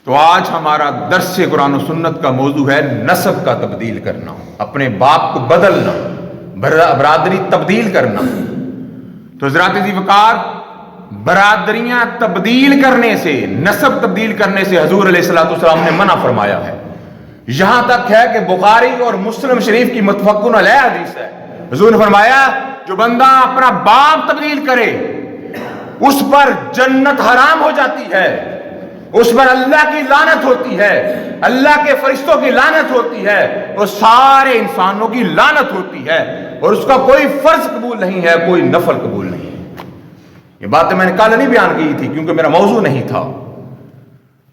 تو آج ہمارا درس قرآن و سنت کا موضوع ہے نسب کا تبدیل کرنا، اپنے باپ کو بدلنا، برادری تبدیل کرنا۔ تو حضرات ذی وقار، برادریاں تبدیل کرنے سے، نسب تبدیل کرنے سے حضور علیہ السلام نے منع فرمایا ہے۔ یہاں تک ہے کہ بخاری اور مسلم شریف کی متفقن علیہ حدیث ہے، حضور نے فرمایا جو بندہ اپنا باپ تبدیل کرے اس پر جنت حرام ہو جاتی ہے، اس پر اللہ کی لعنت ہوتی ہے، اللہ کے فرشتوں کی لعنت ہوتی ہے، اور سارے انسانوں کی لعنت ہوتی ہے، اور اس کا کوئی فرض قبول نہیں ہے، کوئی نفل قبول نہیں ہے۔ یہ باتیں میں نے کل نہیں بیان کی تھی کیونکہ میرا موضوع نہیں تھا۔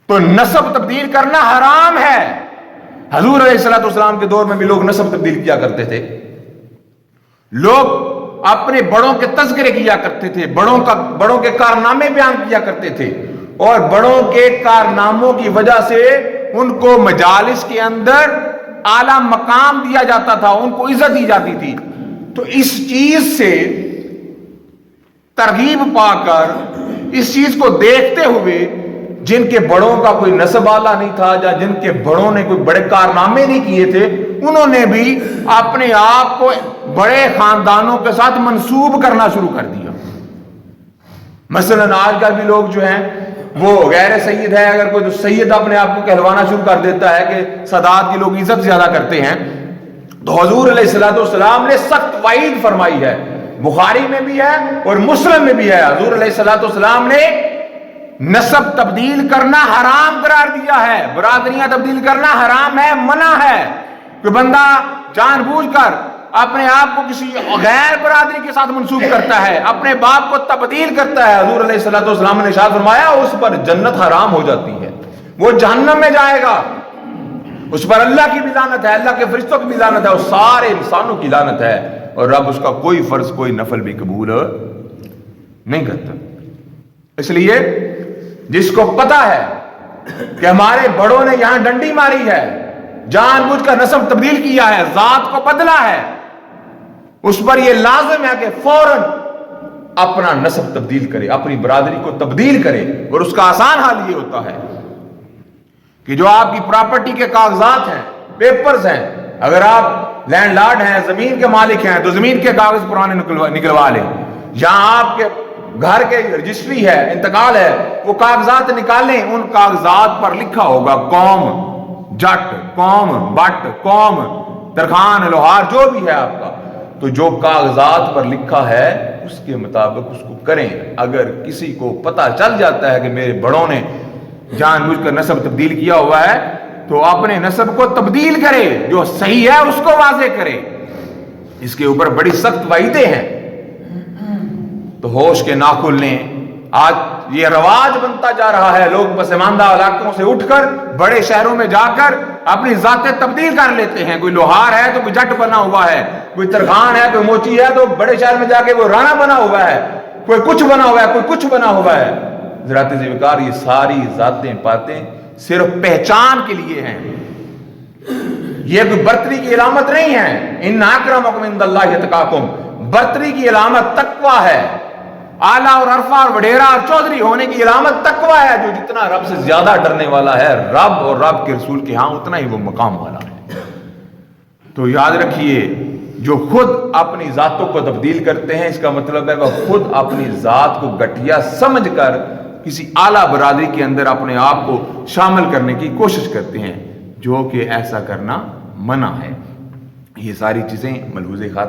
تو نسب تبدیل کرنا حرام ہے۔ حضور علیہ السلام کے دور میں بھی لوگ نسب تبدیل کیا کرتے تھے، لوگ اپنے بڑوں کے تذکرے کیا کرتے تھے، بڑوں کے کارنامے بیان کیا کرتے تھے، اور بڑوں کے کارناموں کی وجہ سے ان کو مجالس کے اندر اعلیٰ مقام دیا جاتا تھا، ان کو عزت دی جاتی تھی۔ تو اس چیز سے ترغیب پا کر، اس چیز کو دیکھتے ہوئے، جن کے بڑوں کا کوئی نسب اعلیٰ نہیں تھا یا جن کے بڑوں نے کوئی بڑے کارنامے نہیں کیے تھے، انہوں نے بھی اپنے آپ کو بڑے خاندانوں کے ساتھ منسوب کرنا شروع کر دیا۔ مثلا آج کل بھی لوگ جو ہیں وہ غیر سید ہے، اگر کوئی تو سید اپنے آپ کو کہلوانا شروع کر دیتا ہے کہ سادات کی لوگ عزت زیادہ کرتے ہیں، تو حضور علیہ السلام نے سخت وعید فرمائی ہے، بخاری میں بھی ہے اور مسلم میں بھی ہے۔ حضور علیہ السلام نے نسب تبدیل کرنا حرام قرار دیا ہے، برادریاں تبدیل کرنا حرام ہے، منع ہے۔ کہ بندہ جان بوجھ کر اپنے آپ کو کسی غیر برادری کے ساتھ منسوب کرتا ہے، اپنے باپ کو تبدیل کرتا ہے، حضور علیہ السلام نے ارشاد فرمایا اس پر جنت حرام ہو جاتی ہے، وہ جہنم میں جائے گا، اس پر اللہ کی بھی لعنت ہے، اللہ کے فرشتوں کی بھی لعنت ہے، اور سارے انسانوں کی لعنت ہے، اور رب اس کا کوئی فرض کوئی نفل بھی قبول نہیں کرتا۔ اس لیے جس کو پتا ہے کہ ہمارے بڑوں نے یہاں ڈنڈی ماری ہے، جان بوجھ کر نسب تبدیل کیا ہے، ذات کو بدلا ہے، اس پر یہ لازم ہے کہ فوراً اپنا نسب تبدیل کرے، اپنی برادری کو تبدیل کرے۔ اور اس کا آسان حال یہ ہوتا ہے کہ جو آپ کی پراپرٹی کے کاغذات ہیں، پیپرز ہیں، اگر آپ لینڈ لارڈ ہیں، زمین کے مالک ہیں، تو زمین کے کاغذ پرانے نکلوا لیں۔ جہاں آپ کے گھر کے رجسٹری ہے، انتقال ہے، وہ کاغذات نکالیں، ان کاغذات پر لکھا ہوگا قوم جٹ، قوم بٹ، قوم ترخان، لوہار، جو بھی ہے آپ کا، تو جو کاغذات پر لکھا ہے اس کے مطابق اس کو کریں۔ اگر کسی کو پتہ چل جاتا ہے کہ میرے بڑوں نے جان بوجھ کر نسب تبدیل کیا ہوا ہے، تو اپنے نسب کو تبدیل کرے، جو صحیح ہے اس کو واضح کرے۔ اس کے اوپر بڑی سخت وعیدیں ہیں، تو ہوش کے ناخن لیں۔ آج یہ رواج بنتا جا رہا ہے، لوگ پسماندہ علاقوں سے اٹھ کر بڑے شہروں میں جا کر اپنی ذاتیں تبدیل کر لیتے ہیں، کوئی لوہار ہے تو کوئی جٹ بنا ہوا ہے، کوئی ترخان ہے، کوئی موچی ہے تو بڑے شہر میں جا کے وہ رانا بنا ہوا ہے، کوئی کچھ بنا ہوا ہے، کوئی کچھ بنا ہوا ہے۔ حضرات ذی وقار، یہ ساری ذاتیں باتیں صرف پہچان کے لیے ہیں، یہ کوئی برتری کی علامت نہیں ہے۔ ان اکرمکم عند اللہ اتقاکم، برتری کی علامت تقوی ہے، اعلیٰ اور عرفہ اور وڈیرا اور چودھری ہونے کی علامت تقوی ہے۔ جو جتنا رب سے زیادہ ڈرنے والا ہے، رب اور رب کے رسول کے ہاں اتنا ہی وہ مقام والا ہے۔ تو یاد رکھیے، جو خود اپنی ذاتوں کو تبدیل کرتے ہیں، اس کا مطلب ہے وہ خود اپنی ذات کو گھٹیا سمجھ کر کسی اعلیٰ برادری کے اندر اپنے آپ کو شامل کرنے کی کوشش کرتے ہیں، جو کہ ایسا کرنا منع ہے۔ یہ ساری چیزیں ملحوظ خاطر